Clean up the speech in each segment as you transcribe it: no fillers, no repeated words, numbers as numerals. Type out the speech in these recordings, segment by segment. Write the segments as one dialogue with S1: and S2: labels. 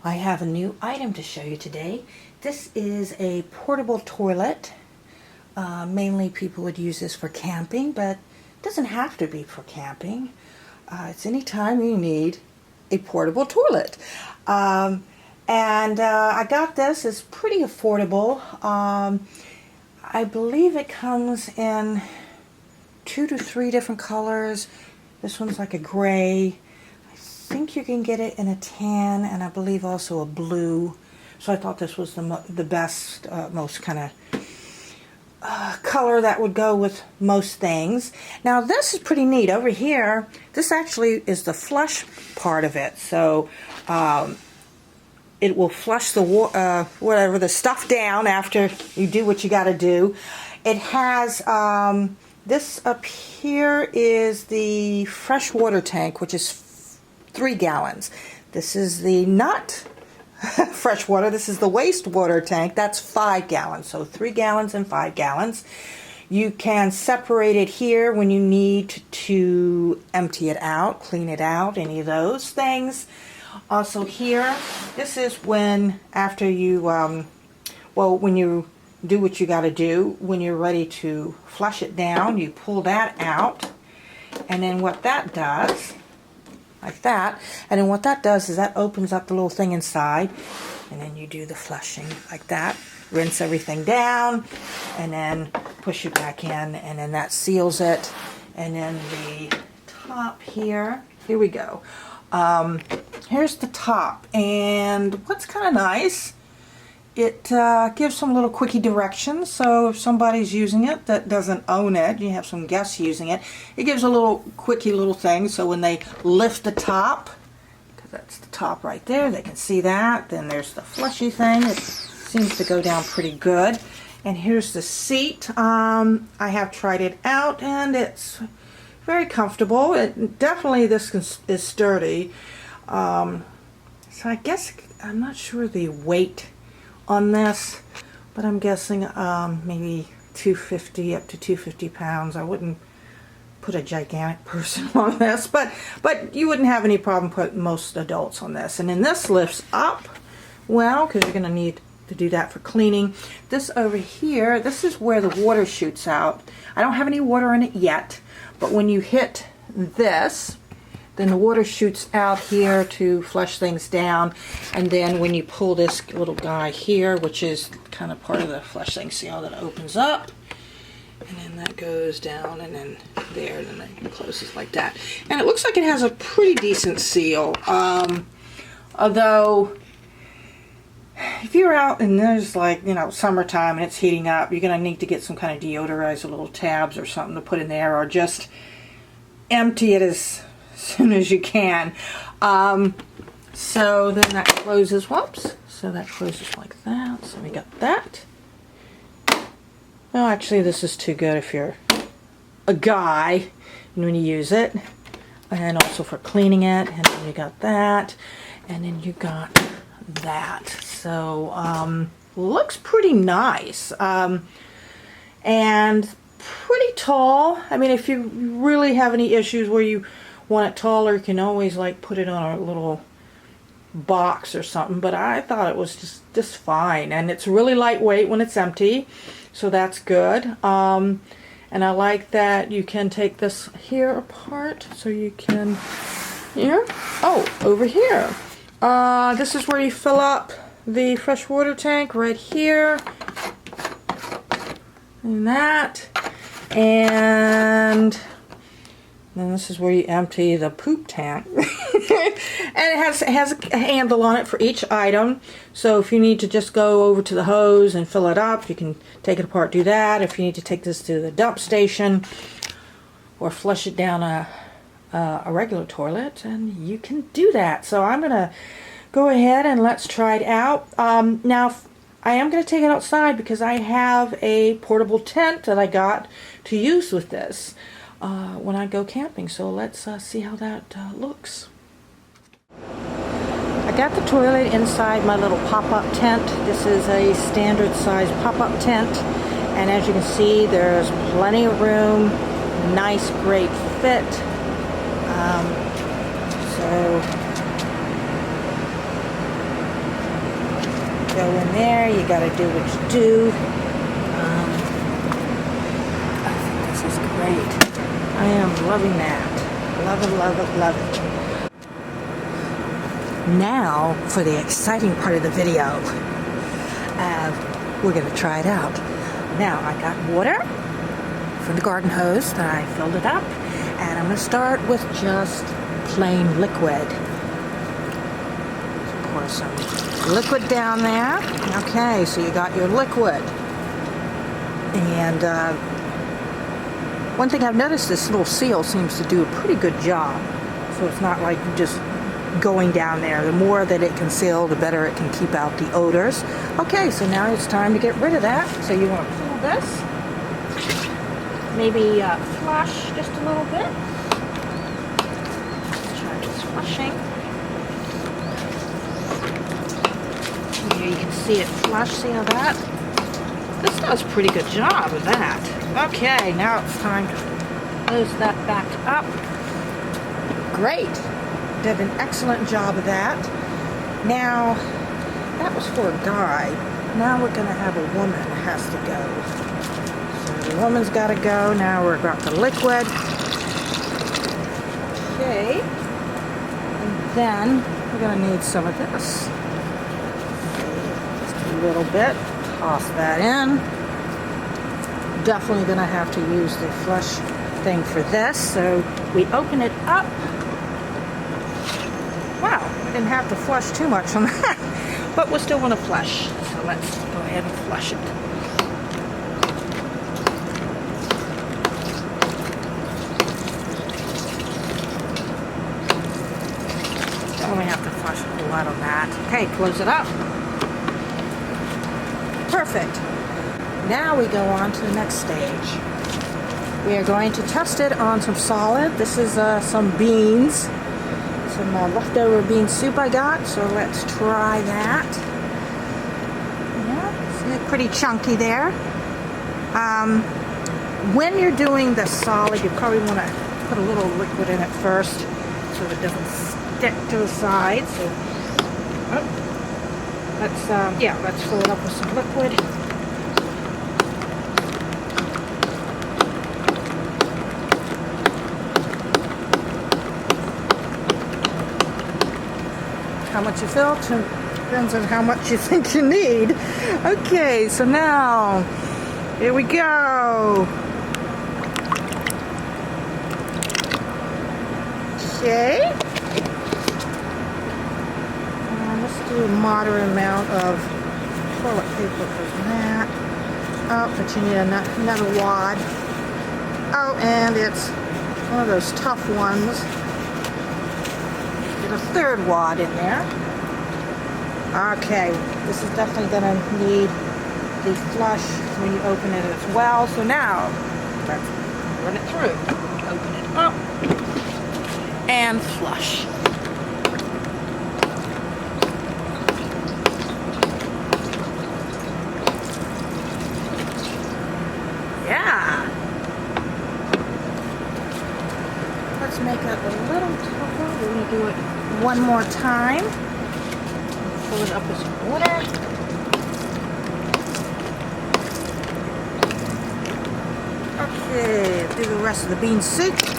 S1: I have a new item to show you today. This is a portable toilet. Mainly people would use this for camping, but it doesn't have to be for camping. It's any time you need a portable toilet. I got this. It's pretty affordable. I believe it comes in 2 to 3 different colors. This one's like a gray. I think you can get it in a tan, and I believe also a blue. So I thought this was the best, most kind of color that would go with most things. Now this is pretty neat. Over here, this actually is the flush part of it. So it will flush the whatever the stuff down after you do what you got to do. It has this up here is the fresh water tank, which is 3 gallons. This is the not fresh water. This is the wastewater tank. That's 5 gallons. So 3 gallons and 5 gallons. You can separate it here when you need to empty it out, clean it out, any of those things. Also here, this is when after you, when you do what you got to do, when you're ready to flush it down, you pull that out, and then what that does, like that, and then what that does is that opens up the little thing inside, and then you do the flushing like that, rinse everything down, and then push it back in, and then that seals it. And then the top here we go. Here's the top, and what's kind of nice, it gives some little quickie directions. So if somebody's using it that doesn't own it, you have some guests using it, it gives a little quickie little thing. So when they lift the top, because that's the top right there, they can see that. Then there's the flushy thing. It seems to go down pretty good. And here's the seat. I have tried it out, and it's very comfortable. Definitely this is sturdy. So I guess, I'm not sure the weight on this, but I'm guessing maybe 250 up to 250 pounds. I wouldn't put a gigantic person on this, but you wouldn't have any problem putting most adults on this. And then this lifts up, well, because you're going to need to do that for cleaning. This over here, this is where the water shoots out. I don't have any water in it yet, but when you hit this, then the water shoots out here to flush things down. And then when you pull this little guy here, which is kind of part of the flush thing, see how that opens up? And then that goes down, and then there, and then it closes like that. And it looks like it has a pretty decent seal. Although, if you're out and there's like, you know, summertime and it's heating up, you're going to need to get some kind of deodorizer, little tabs or something to put in there, or just empty it as soon as you can. So then that closes, whoops, so that closes like that. So we got that. Well, actually this is too good if you're a guy and when you use it, and also for cleaning it. And then you got that, and then you got that. So looks pretty nice, and pretty tall. I mean, if you really have any issues where you want it taller, you can always like put it on a little box or something, but I thought it was just fine. And it's really lightweight when it's empty, so that's good. And I like that you can take this here apart, so you can, here, oh, over here, this is where you fill up the fresh water tank right here, and that, and then this is where you empty the poop tank. And it has a handle on it for each item. So if you need to just go over to the hose and fill it up, you can take it apart, do that. If you need to take this to the dump station or flush it down a regular toilet, and you can do that. So I'm going to go ahead and let's try it out. Now, I am going to take it outside because I have a portable tent that I got to use with this when I go camping. So let's see how that looks. I got the toilet inside my little pop-up tent. This is a standard size pop-up tent, and as you can see, there's plenty of room, nice great fit. So Go in there. You got to do what you do. I think this is great. I am loving that. Love it, love it, love it. Now for the exciting part of the video. We're going to try it out. Now I got water from the garden hose that I filled it up, and I'm going to start with just plain liquid. So pour some liquid down there. Okay, so you got your liquid. And one thing I've noticed, this little seal seems to do a pretty good job. So it's not like just going down there. The more that it can seal, the better it can keep out the odors. Okay, so now it's time to get rid of that. So you want to pull this, maybe flush just a little bit. Try this flushing. Here you can see it flush. See how that? This does a pretty good job of that. Okay, now it's time to close that back up. Great. Did an excellent job of that. Now, that was for a guy. Now we're going to have a woman that has to go. So the woman's got to go. Now we're about the liquid. Okay. And then we're going to need some of this. Just a little bit. Toss that in. Definitely going to have to use the flush thing for this. So we open it up. Wow, I didn't have to flush too much on that, but we'll still want to flush. So let's go ahead and flush it. Only have to flush a whole lot on that. Okay, close it up. Perfect. Now we go on to the next stage. We are going to test it on some solid. This is some beans. Some leftover bean soup I got, so let's try that. Yeah, it's pretty chunky there. When you're doing the solid, you probably want to put a little liquid in it first so it doesn't stick to the side. So let's fill it up with some liquid. How much you fill depends on how much you think you need. Okay, so now here we go. Okay. Let's do a moderate amount of toilet paper for that. Oh, but you need another wad. Oh, and it's one of those tough ones. A third wad in there. Okay, this is definitely going to need the flush when you open it as well. So now, let's run it through. Open it up and flush. Yeah. Let's make it a little tougher. We're going to do it one more time. Fill it up with some water. Okay, do the rest of the bean soup. Get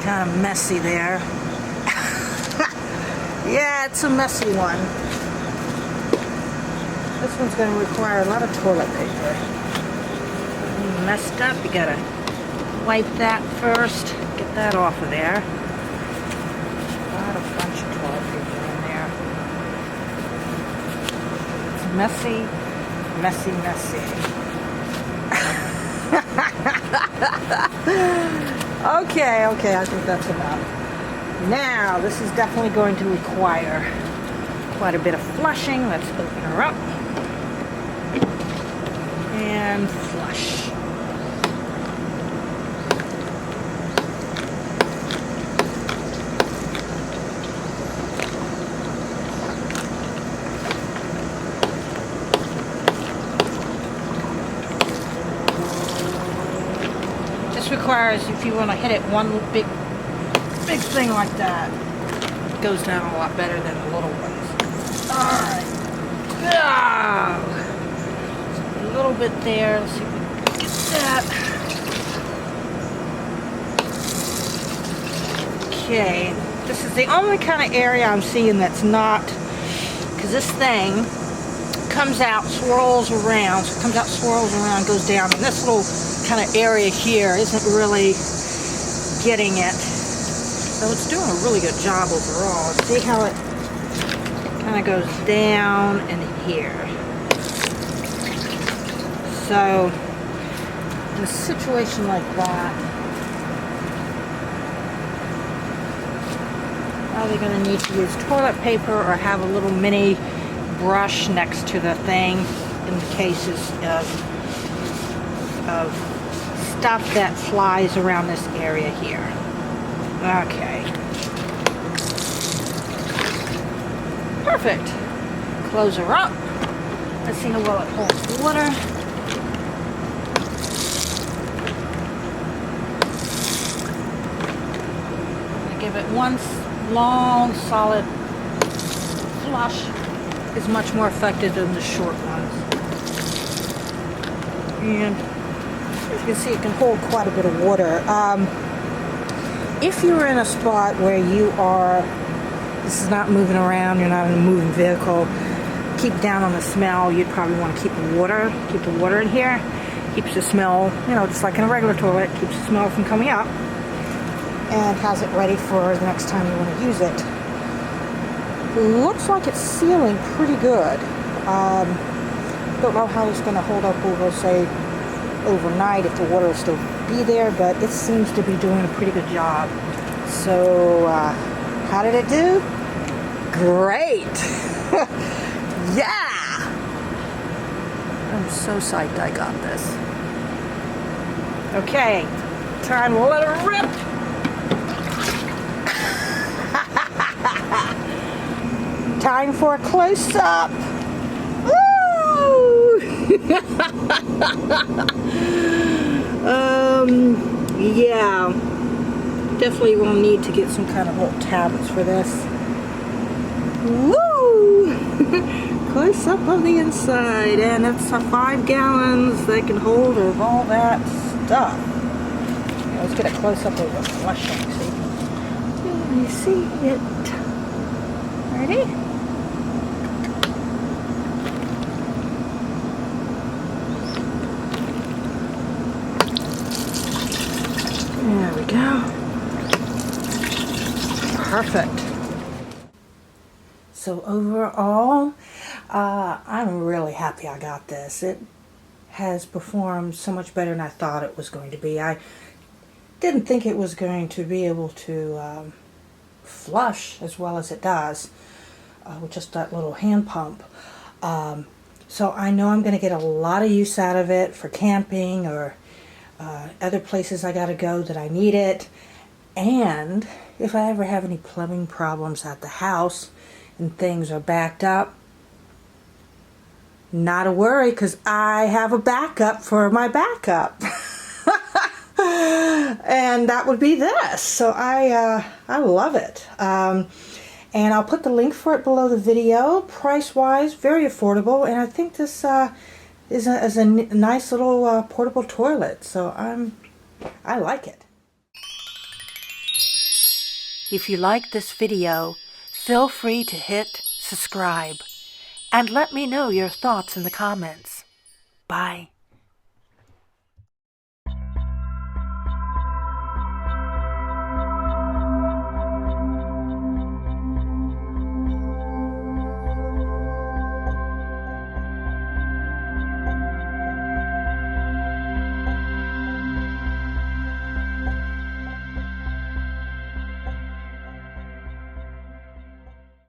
S1: kind of messy there. Yeah, it's a messy one. This one's going to require a lot of toilet paper. Messed up, you gotta wipe that first. Get that off of there. Got a bunch of toilet paper in there. It's messy, messy, messy. Okay, I think that's enough. Now, this is definitely going to require quite a bit of flushing. Let's open her up. And flush. Requires, if you want to hit it one big thing like that, it goes down a lot better than the little ones. Alright. A little bit there. Let's see if we can get that. Okay. This is the only kind of area I'm seeing that's not, because this thing comes out, swirls around, so it comes out, swirls around, goes down, and this little kind of area here isn't really getting it. So it's doing a really good job overall. See how it kind of goes down and here. So in a situation like that, either going to need to use toilet paper or have a little mini brush next to the thing in the cases of stuff that flies around this area here. Okay. Perfect. Close her up. Let's see how well it holds the water. Give it one long, solid flush. Is much more effective than the short ones. And as you can see, it can hold quite a bit of water. If you're in a spot where you are, this is not moving around, you're not in a moving vehicle, keep down on the smell, you'd probably want to keep the water in here. Keeps the smell, you know, just like in a regular toilet, keeps the smell from coming up. And has it ready for the next time you want to use it. Looks like it's sealing pretty good. Don't know how it's going to hold up over, say, overnight if the water will still be there, but it seems to be doing a pretty good job. So, how did it do? Great! Yeah! I'm so psyched I got this. Okay, time to let it rip! Time for a close-up. Woo! Yeah. Definitely will need to get some kind of little tablets for this. Woo! Close-up on the inside, and it's 5 gallons they can hold of all that stuff. Yeah, let's get a close-up of the flushing. See? Let me see it. Ready? There we go. Perfect. So overall, I'm really happy I got this. It has performed so much better than I thought it was going to be. I didn't think it was going to be able to flush as well as it does with just that little hand pump. So I know I'm going to get a lot of use out of it for camping or other places I gotta go that I need it. And if I ever have any plumbing problems at the house and things are backed up, not a worry, because I have a backup for my backup. And that would be this. So I love it. And I'll put the link for it below the video. Price-wise, very affordable, and I think this is a nice little portable toilet, so I like it. If you like this video, feel free to hit subscribe and let me know your thoughts in the comments. Bye.